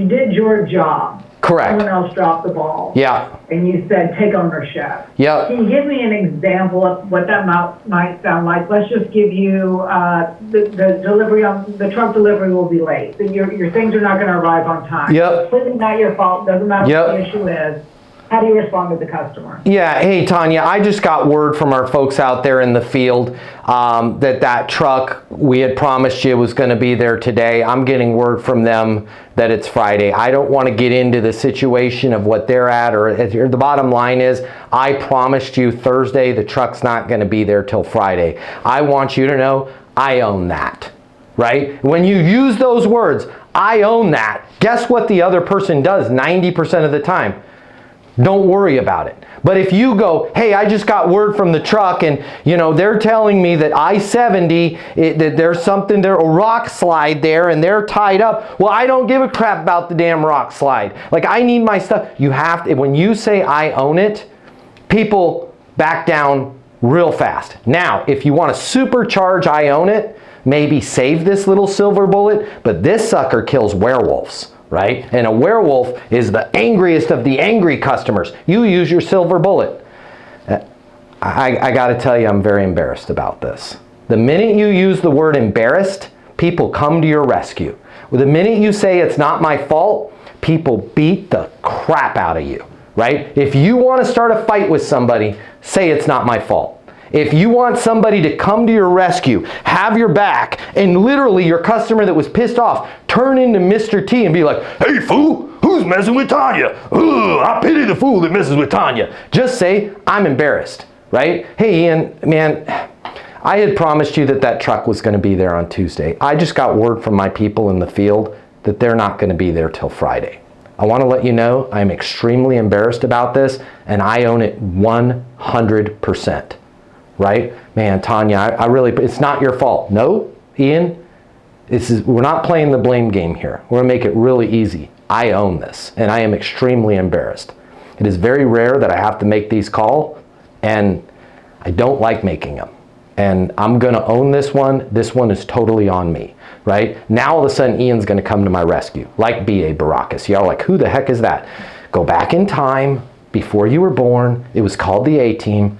You did your job. Correct. Someone else dropped the ball. Yeah. And you said, take ownership. Yep. Can you give me an example of what that might sound like? Let's just give you the delivery on the truck delivery will be late. Your things are not going to arrive on time. Yep. Completely not your fault. Doesn't matter Yep. what the issue is. How do you respond to the customer? Yeah, hey Tanya, I just got word from our folks out there in the field that truck we had promised you was going to be there today. I'm getting word from them that it's Friday. I don't want to get into the situation of what they're at, or the bottom line is I promised you Thursday the truck's not going to be there till Friday. I want you to know I own that, right? When you use those words, I own that, guess what the other person does 90% of the time? Don't worry about it. But if you go, hey, I just got word from the truck and they're telling me that I-70, that there's something there, a rock slide there and they're tied up. Well, I don't give a crap about the damn rock slide. Like, I need my stuff. You have to, when you say I own it, people back down real fast. Now, if you want to supercharge I own it, maybe save this little silver bullet, but this sucker kills werewolves. Right? And a werewolf is the angriest of the angry customers. You use your silver bullet. I got to tell you, I'm very embarrassed about this. The minute you use the word embarrassed, people come to your rescue. The minute you say it's not my fault, people beat the crap out of you. Right? If you want to start a fight with somebody, say it's not my fault. If you want somebody to come to your rescue, have your back, and literally your customer that was pissed off turn into Mr. T and be like, hey fool, who's messing with Tanya? Ugh, I pity the fool that messes with Tanya. Just say, I'm embarrassed, right? Hey Ian, man, I had promised you that truck was going to be there on Tuesday. I just got word from my people in the field that they're not going to be there till Friday. I want to let you know I'm extremely embarrassed about this, and I own it 100%. Right? Man, Tanya, I really, it's not your fault. No, Ian, we're not playing the blame game here. We're gonna make it really easy. I own this, and I am extremely embarrassed. It is very rare that I have to make these calls, and I don't like making them. And I'm gonna own this one. This one is totally on me, right? Now all of a sudden, Ian's gonna come to my rescue, like B.A. Baracus. Y'all like, who the heck is that? Go back in time, before you were born, it was called the A-Team.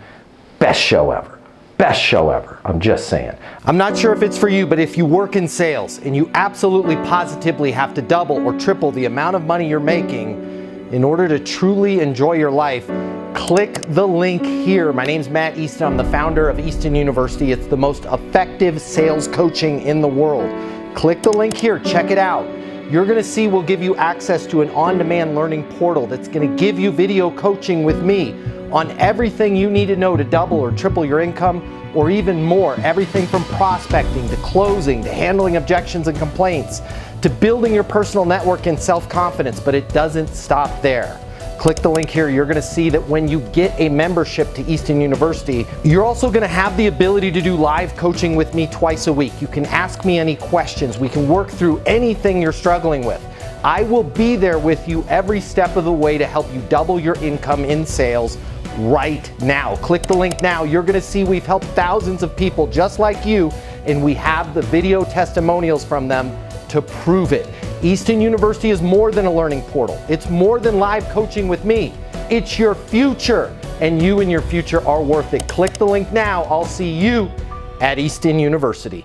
Best show ever. Best show ever. I'm just saying. I'm not sure if it's for you, but if you work in sales and you absolutely positively have to double or triple the amount of money you're making in order to truly enjoy your life, click the link here. My name's Matt Easton. I'm the founder of Easton University. It's the most effective sales coaching in the world. Click the link here. Check it out. You're going to see we'll give you access to an on-demand learning portal that's going to give you video coaching with me on everything you need to know to double or triple your income, or even more. Everything from prospecting to closing to handling objections and complaints to building your personal network and self-confidence. But it doesn't stop there. Click the link here. You're going to see that when you get a membership to Easton University, you're also going to have the ability to do live coaching with me twice a week. You can ask me any questions. We can work through anything you're struggling with. I will be there with you every step of the way to help you double your income in sales right now. Click the link now. You're going to see we've helped thousands of people just like you, and we have the video testimonials from them to prove it. Easton University is more than a learning portal. It's more than live coaching with me. It's your future, and you and your future are worth it. Click the link now. I'll see you at Easton University.